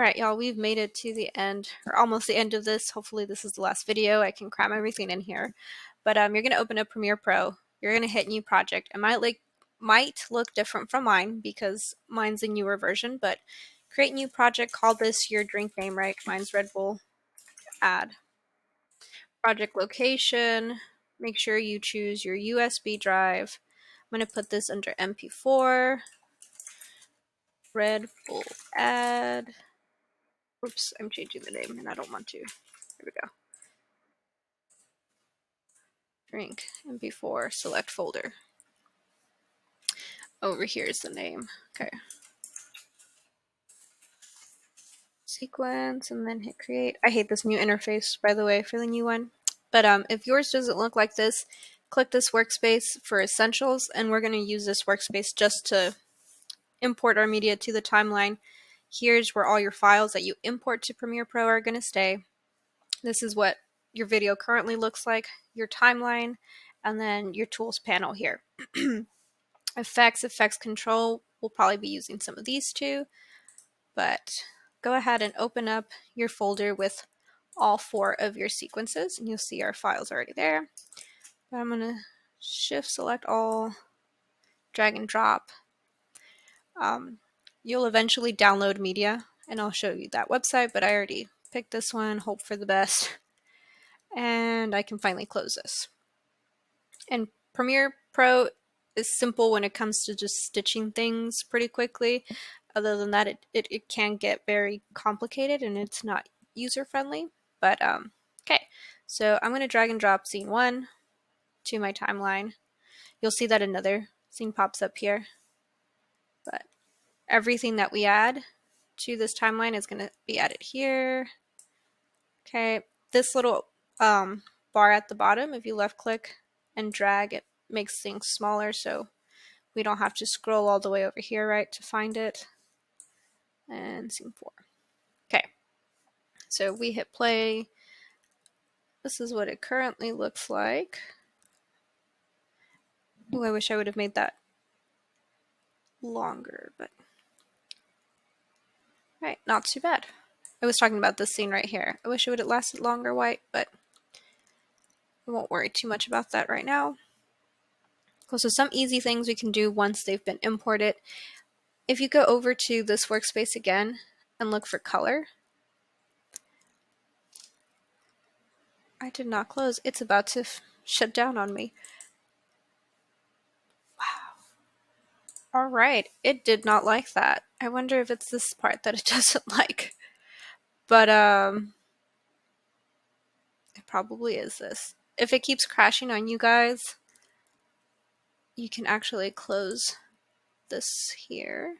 Alright, y'all, we've made it to the end, or almost the end of this. Hopefully this is the last video. I can cram everything in here. But you're going to open up Premiere Pro. You're going to hit New Project. It might look different from mine because mine's a newer version, but create new project. Call this your drink name, right? Mine's Red Bull. Add. Project location. Make sure you choose your USB drive. I'm going to put this under MP4. Red Bull add. Oops, I'm changing the name and I don't want to. There we go. Drink, MP4, select folder. Over here is the name. Okay. Sequence and then hit create. I hate this new interface, by the way, for the new one. But if yours doesn't look like this, click this workspace for essentials, and we're going to use this workspace just to import our media to the timeline. Here's where all your files that you import to Premiere Pro are going to stay. This is what your video currently looks like, your timeline, and then your tools panel here. Effects control, we'll probably be using some of these two, but go ahead and open up your folder with all 4 of your sequences, and you'll see our files already there. But I'm going to shift select all, drag and drop. You'll eventually download media, and I'll show you that website, but I already picked this one, hope for the best. And I can finally close this. And Premiere Pro is simple when it comes to just stitching things pretty quickly. Other than that, it can get very complicated and it's not user friendly. But okay, so I'm going to drag and drop scene 1 to my timeline. You'll see that another scene pops up here. But everything that we add to this timeline is going to be added here. Okay, this little bar at the bottom, if you left click and drag, it makes things smaller so we don't have to scroll all the way over here, right, to find it. And scene 4. Okay, so we hit play. This is what it currently looks like. Oh, I wish I would have made that longer, but right, not too bad. I was talking about this scene right here. I wish it would have lasted longer white, but I won't worry too much about that right now. So some easy things we can do once they've been imported. If you go over to this workspace again and look for color, I did not close. It's about to shut down on me. Wow. All right. It did not like that. I wonder if it's this part that it doesn't like. But it probably is this. If it keeps crashing on you guys, you can actually close this here.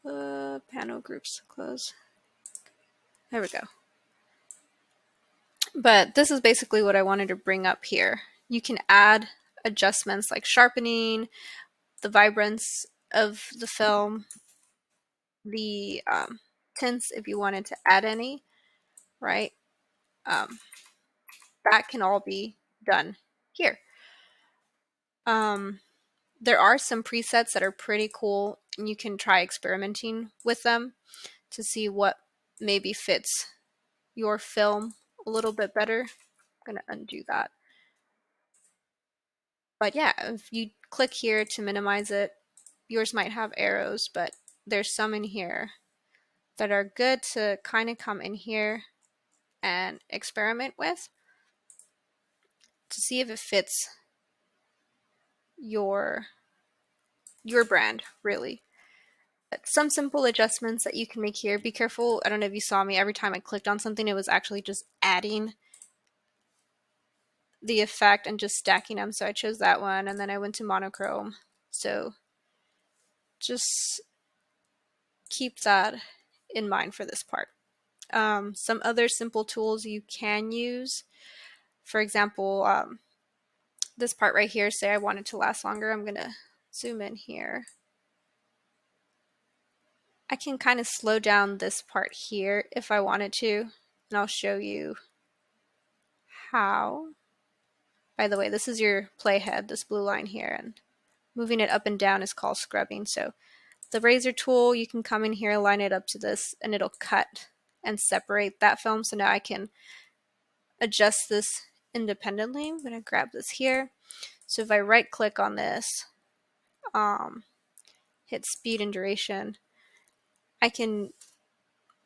Panel groups close. There we go. But this is basically what I wanted to bring up here. You can add adjustments like sharpening, the vibrance of the film, the tints if you wanted to add any, right? That can all be done here. There are some presets that are pretty cool, and you can try experimenting with them to see what maybe fits your film a little bit better. I'm going to undo that. But yeah, if you click here to minimize it, yours might have arrows, but there's some in here that are good to kind of come in here and experiment with to see if it fits your brand, really. But some simple adjustments that you can make here. Be careful, I don't know if you saw me, every time I clicked on something, it was actually just adding the effect and just stacking them. So I chose that one, and then I went to monochrome. So just keep that in mind for this part. Some other simple tools you can use, for example, this part right here, say I want it to last longer, I'm going to zoom in here. I can kind of slow down this part here if I wanted to, and I'll show you how. By the way, this is your playhead, this blue line here, and moving it up and down is called scrubbing. So the razor tool, you can come in here, line it up to this, and it'll cut and separate that film. So now I can adjust this independently. I'm going to grab this here. So if I right click on this, hit speed and duration, I can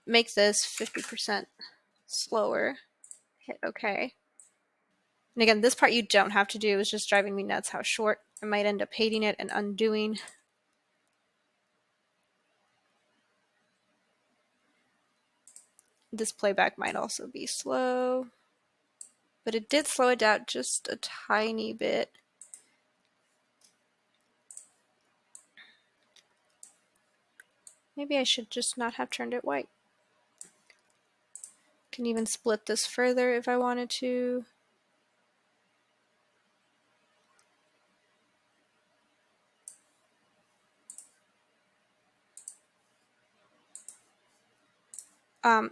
make this 50% slower, hit OK. And again, this part you don't have to do. It's just driving me nuts how short. I might end up hating it and undoing. This playback might also be slow, but it did slow it down just a tiny bit. Maybe I should just not have turned it white. Can even split this further if I wanted to.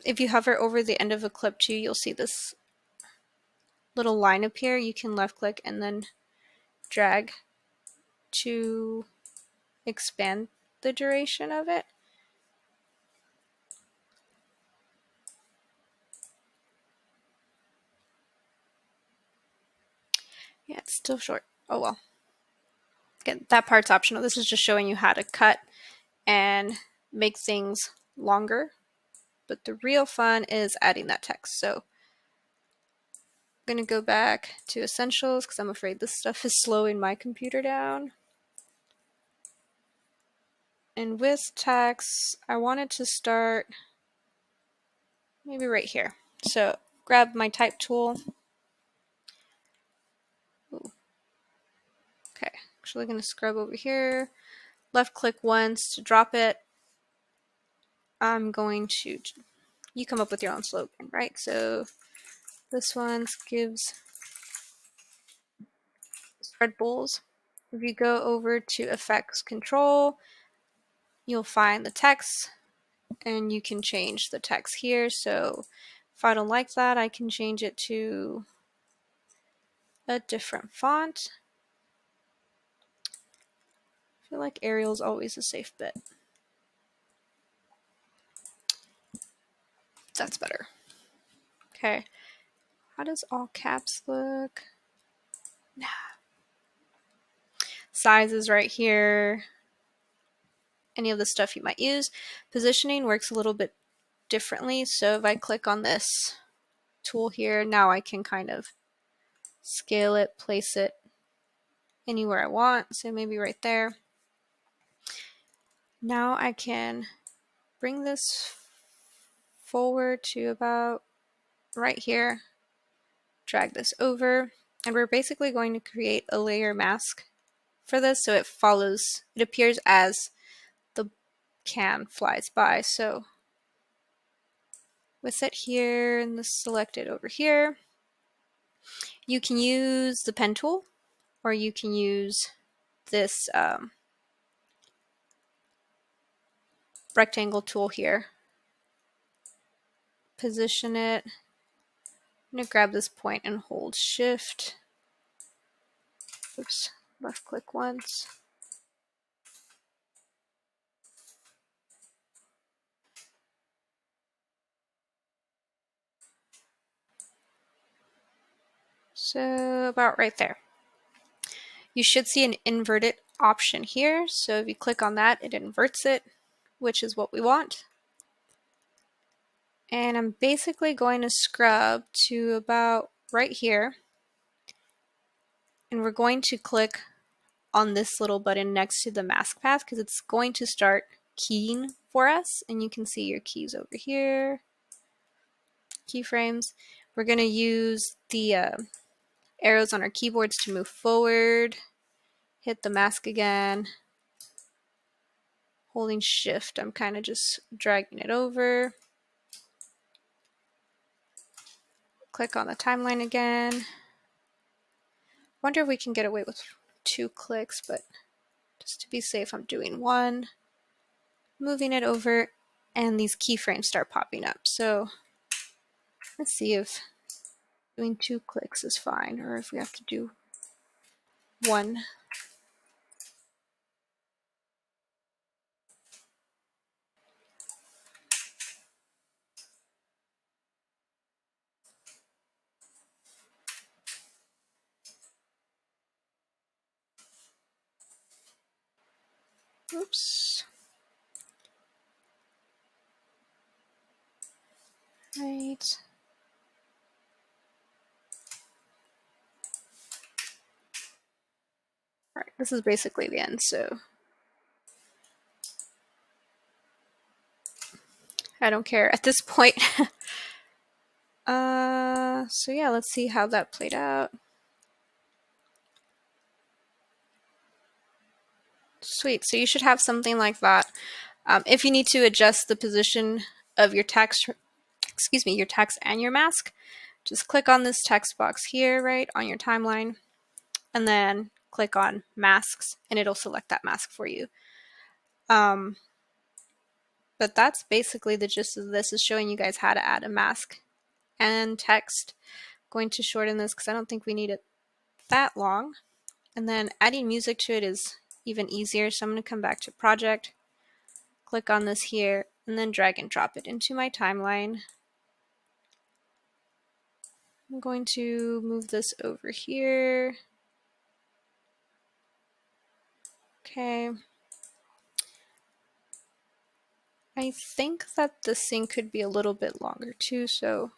If you hover over the end of a clip too, you'll see this little line appear. You can left click and then drag to expand the duration of it. Yeah, it's still short. Oh well. Again, that part's optional. This is just showing you how to cut and make things longer. But the real fun is adding that text. So I'm going to go back to Essentials because I'm afraid this stuff is slowing my computer down. And with text, I wanted to start maybe right here. So grab my type tool. Ooh. Okay, actually going to scrub over here. Left click once to drop it. I'm going to, you come up with your own slogan, right? So this one gives spread bulls. If you go over to effects control, you'll find the text and you can change the text here. So if I don't like that, I can change it to a different font. I feel like Arial is always a safe bet. That's better. Okay. How does all caps look? Nah. Size is right here. Any of the stuff you might use. Positioning works a little bit differently. So if I click on this tool here, now I can kind of scale it, place it anywhere I want. So maybe right there. Now I can bring this forward to about right here, drag this over, and we're basically going to create a layer mask for this so it follows, it appears as the cam flies by. So with it here and this selected over here, you can use the pen tool or you can use this rectangle tool here. Position it. I'm going to grab this point and hold shift. Oops, left click once. So about right there. You should see an inverted option here. So if you click on that, it inverts it, which is what we want. And I'm basically going to scrub to about right here. And we're going to click on this little button next to the mask path because it's going to start keying for us. And you can see your keys over here, keyframes. We're going to use the arrows on our keyboards to move forward. Hit the mask again. Holding shift, I'm kind of just dragging it over. Click on the timeline again. Wonder if we can get away with 2 clicks, but just to be safe, I'm doing 1. Moving it over, and these keyframes start popping up. So let's see if doing 2 clicks is fine, or if we have to do 1. Oops. Right. All right, this is basically the end, so I don't care at this point. So yeah, let's see how that played out. Sweet, so you should have something like that. If you need to adjust the position of your text, your text and your mask, just click on this text box here, right, on your timeline, and then click on masks, and it'll select that mask for you. But that's basically the gist of this, is showing you guys how to add a mask and text. I'm going to shorten this because I don't think we need it that long. And then adding music to it is even easier. So I'm going to come back to project, click on this here, and then drag and drop it into my timeline. I'm going to move this over here. Okay. I think that this thing could be a little bit longer too, so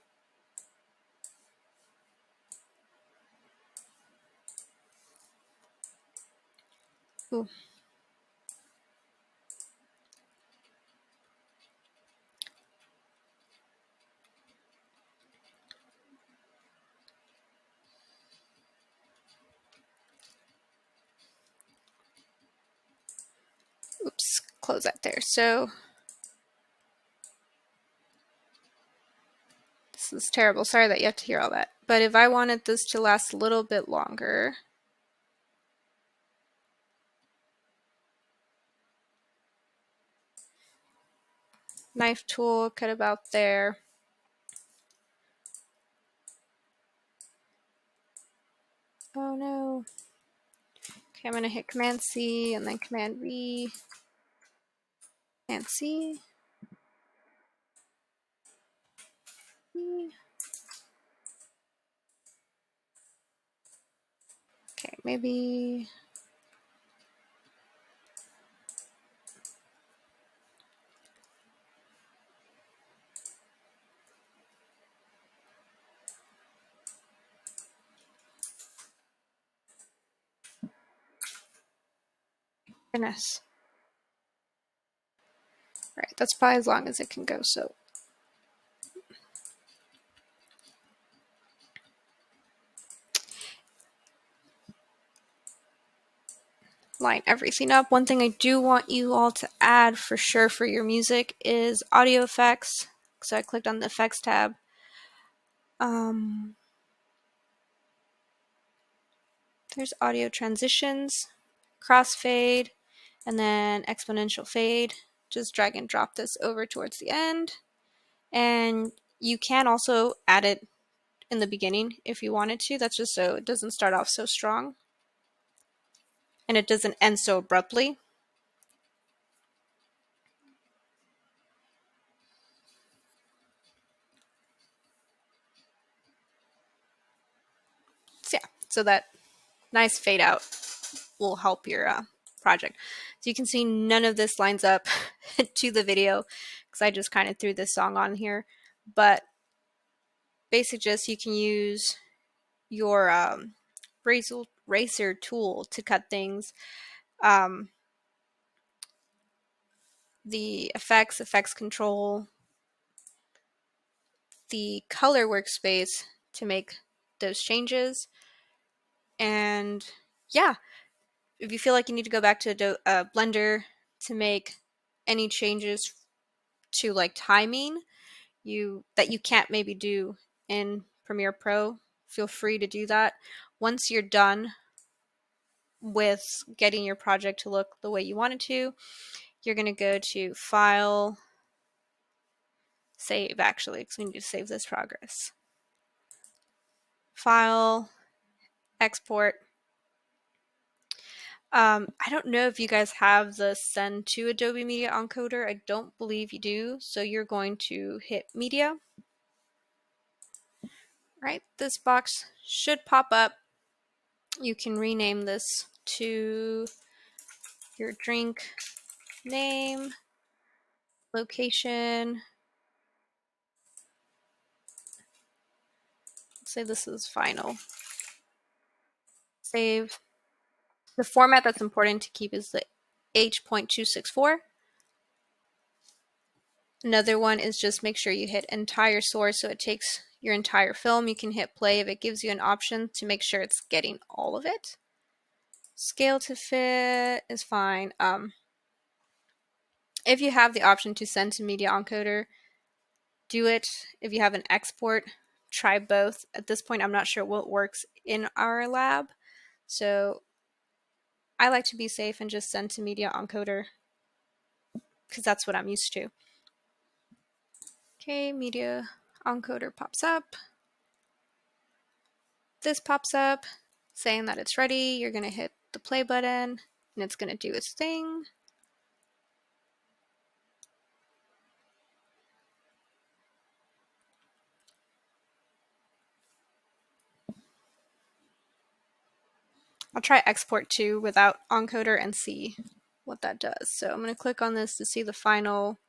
ooh. Oops, close that there. So this is terrible. Sorry that you have to hear all that. But if I wanted this to last a little bit longer, knife tool, cut about there. Oh no. Okay, I'm gonna hit Command C and then Command V, Command C. Okay, maybe goodness. Right, that's probably as long as it can go. So line everything up. One thing I do want you all to add for sure for your music is audio effects. So I clicked on the effects tab. There's audio transitions, crossfade, and then exponential fade. Just drag and drop this over towards the end. And you can also add it in the beginning if you wanted to. That's just so it doesn't start off so strong and it doesn't end so abruptly. So yeah, so that nice fade out will help your project. So you can see none of this lines up to the video because I just kind of threw this song on here. But basically just you can use your razor tool to cut things. The effects control, the color workspace to make those changes. And yeah, if you feel like you need to go back to Blender to make any changes to like timing that you can't maybe do in Premiere Pro, feel free to do that. Once you're done with getting your project to look the way you want it to, you're going to go to File, Save, actually, because we need to save this progress. File, Export. I don't know if you guys have the Send to Adobe Media Encoder. I don't believe you do. So you're going to hit Media. Right, this box should pop up. You can rename this to your drink name, location. Let's say this is final. Save. The format that's important to keep is the H.264. Another one is just make sure you hit entire source so it takes your entire film. You can hit play if it gives you an option to make sure it's getting all of it. Scale to fit is fine. If you have the option to send to Media Encoder, do it. If you have an export, try both. At this point, I'm not sure what works in our lab, so I like to be safe and just send to Media Encoder because that's what I'm used to. Okay, Media Encoder pops up. This pops up saying that it's ready. You're going to hit the play button and it's going to do its thing. I'll try export too without encoder and see what that does. So I'm going to click on this to see the final.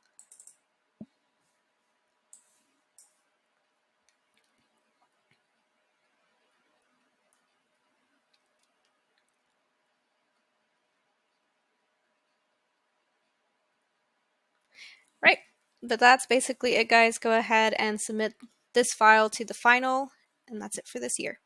Right, but that's basically it, guys. Go ahead and submit this file to the final, and that's it for this year.